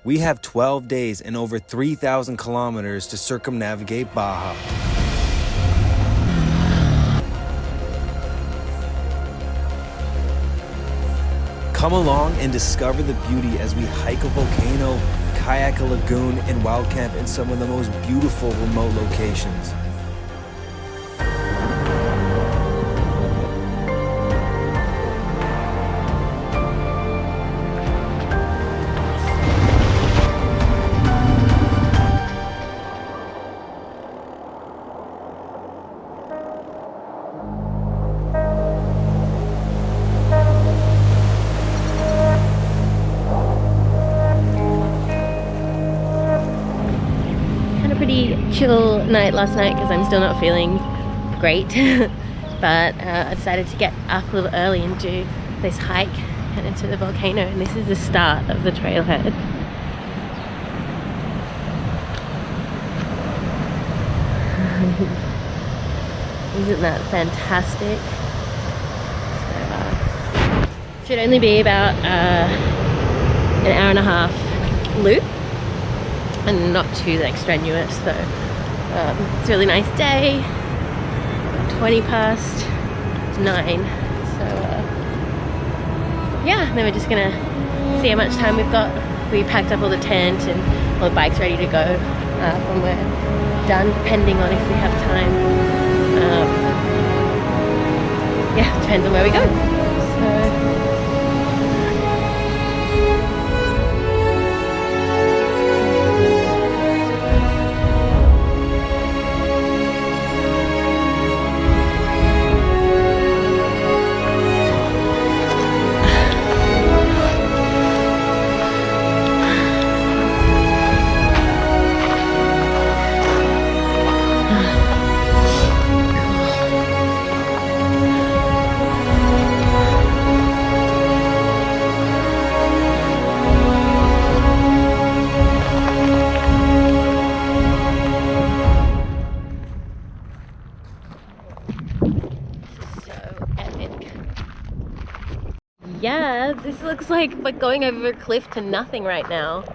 We have 12 days and over 3,000 kilometers to circumnavigate Baja. Come along and discover the beauty as we hike a volcano, kayak a lagoon, and wild camp in some of the most beautiful remote locations. Chill night last night because I'm still not feeling great but I decided to get up a little early and do this hike and into the volcano, and this is the start of the trailhead. Isn't that fantastic? So, should only be about an hour and a half loop and not too strenuous, so it's a really nice day. 20 past 9, so yeah, then we're just gonna see how much time we've got. We packed up all the tent and all the bikes ready to go when we're done, depending on if we have time. Yeah, depends on where we go. So yeah, this looks like we're going over a cliff to nothing right now.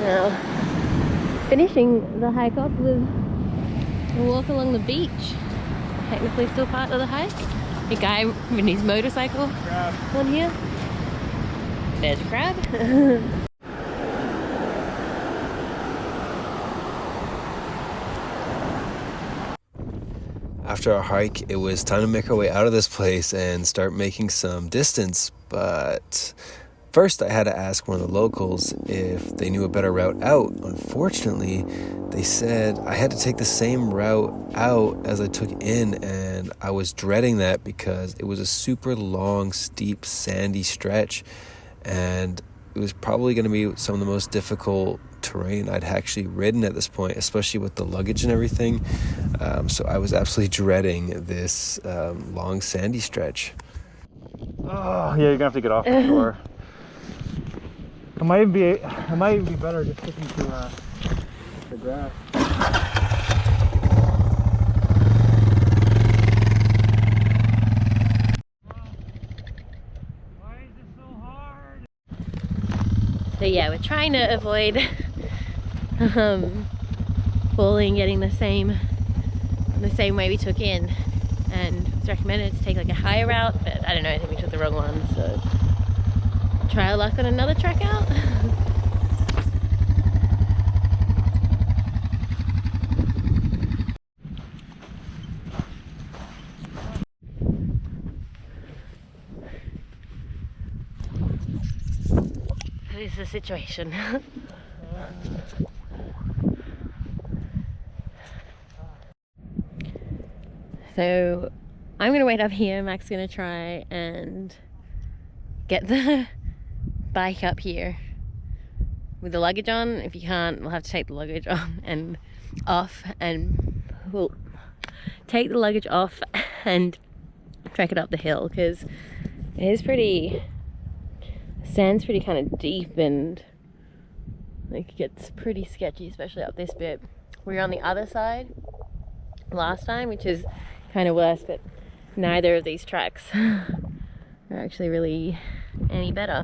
Now, finishing the hike off with a walk along the beach. Technically still part of the hike. A guy with his motorcycle on here. There's a crab. After our hike, it was time to make our way out of this place and start making some distance, but first I had to ask one of the locals if they knew a better route out. Unfortunately, they said I had to take the same route out as I took in, and I was dreading that because it was a super long, steep, sandy stretch, and it was probably going to be some of the most difficult terrain I'd actually ridden at this point, especially with the luggage and everything. So I was absolutely dreading this long, sandy stretch. Oh, yeah, you're gonna have to get off the shore. It might even be better just sticking to the grass. Why is it so hard? So yeah, we're trying to avoid falling, getting the same way we took in, and it's recommended to take like a higher route, but I don't know, I think we took the wrong one, so try our luck on another trek out. this is the situation. So I'm gonna wait up here. Mac's gonna try and get the bike up here with the luggage on. If you can't, we'll have to take the luggage on and off, and we'll take the luggage off and trek it up the hill, because it is pretty, sand's pretty kind of deep and like it gets pretty sketchy, especially up this bit. We were on the other side last time, which is kind of worse, but neither of these tracks are actually really any better.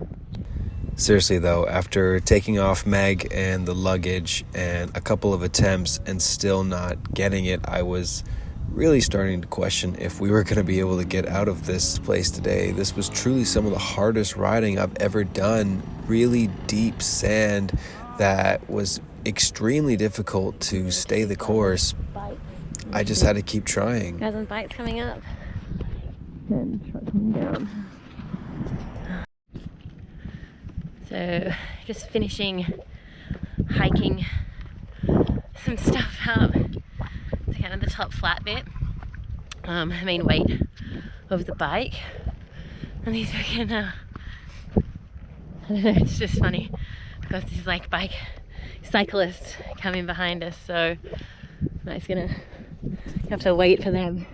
Seriously though, after taking off Meg and the luggage and a couple of attempts and still not getting it, I was really starting to question if we were going to be able to get out of this place today. This was truly some of the hardest riding I've ever done. Really deep sand that was extremely difficult to stay the course. I just had to keep trying. Guys on bikes coming up and truck coming down. So just finishing hiking some stuff up to kind of the top flat bit. Main weight of the bike, and these freaking I don't know, it's just funny because this is like bike cyclists coming behind us, so I'm gonna have to wait for them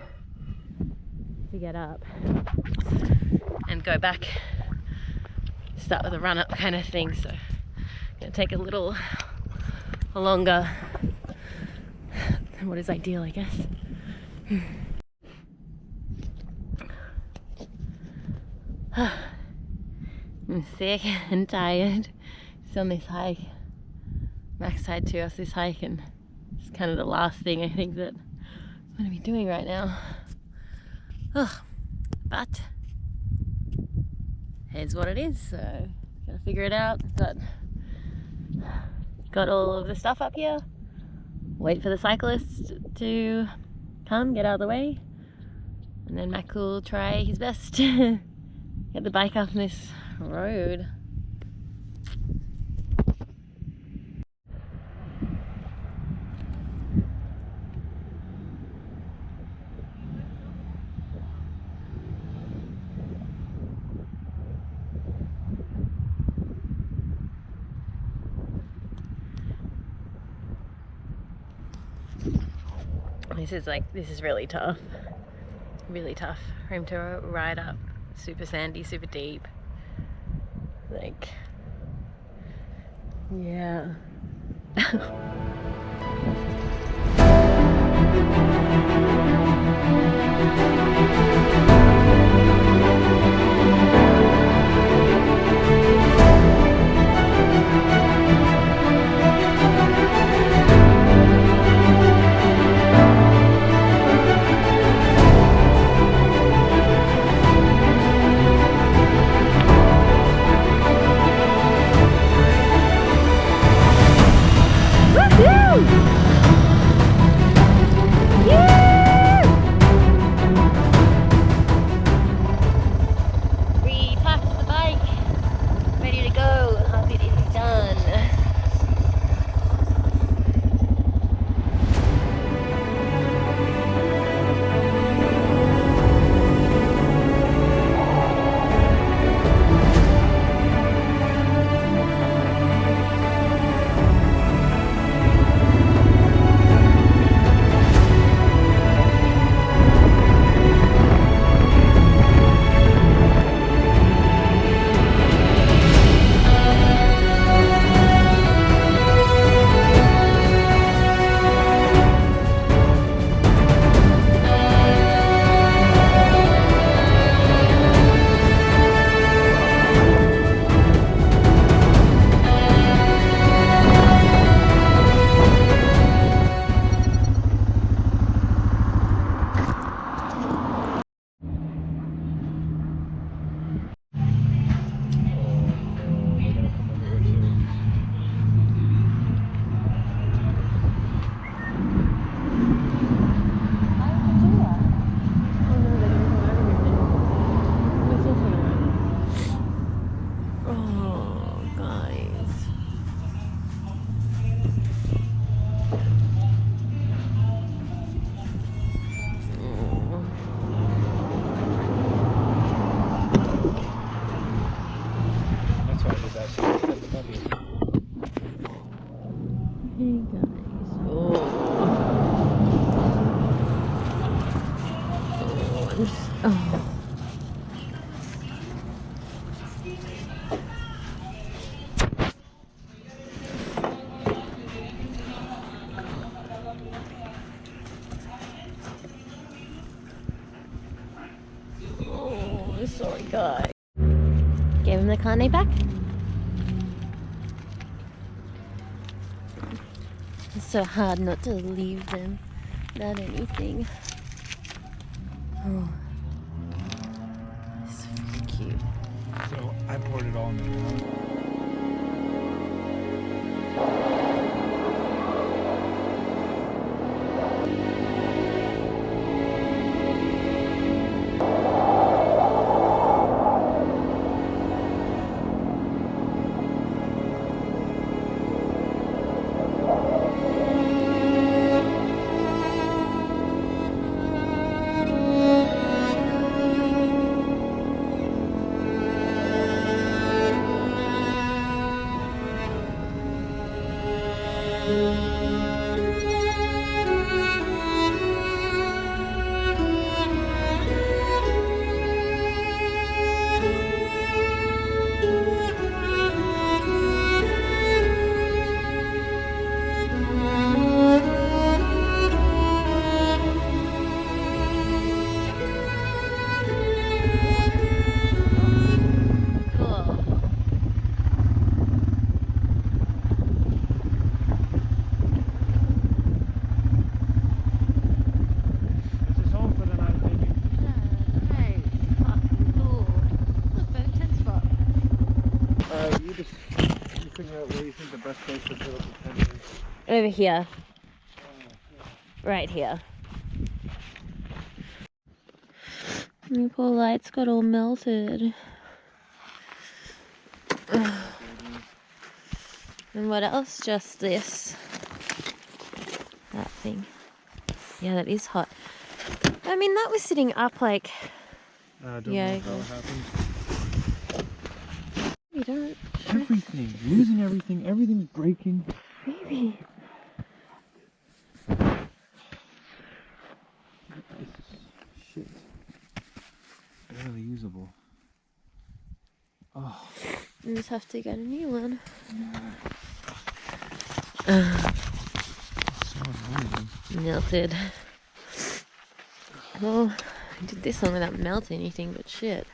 to get up and go back, start with a run up kind of thing. So gonna take a little longer than what is ideal, I guess. I'm sick and tired just on this hike. Max tired too off this hike, and it's kind of the last thing I think that I'm going to be doing right now. But here's what it is, so gotta figure it out. Got all of the stuff up here. Wait for the cyclist to come, get out of the way, and then Mac will try his best to get the bike up this road. This is really tough for him to ride up. Super sandy, super deep. Like, yeah. Oh, sorry guy. Give him the carne back. It's so hard not to leave them without anything. Oh, it's so cute. So I poured it all in the ground. Cool. This is home for the night, baby. Nice. Fucking cool. Look, better tent spot. You figure out where you think the best place to put up the tent is. Over here. Right here. My poor lights got all melted. And what else? Just this. That thing. Yeah, that is hot. I mean, that was sitting up like... Don't Yeah, know how okay. it happened. You don't... Everything. Losing everything. Everything's breaking. Maybe. This is shit. Barely usable. Oh. You just have to get a new one. So annoying. Melted. Well, I did this one without melting anything, but shit.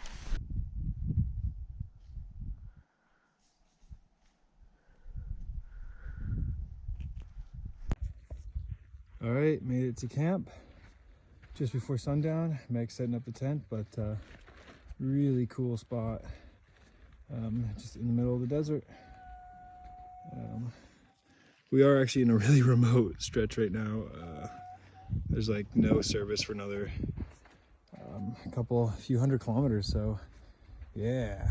All right, made it to camp just before sundown. Meg's setting up the tent, but really cool spot, just in the middle of the desert. We are actually in a really remote stretch right now. There's like no service for another few hundred kilometers, so yeah.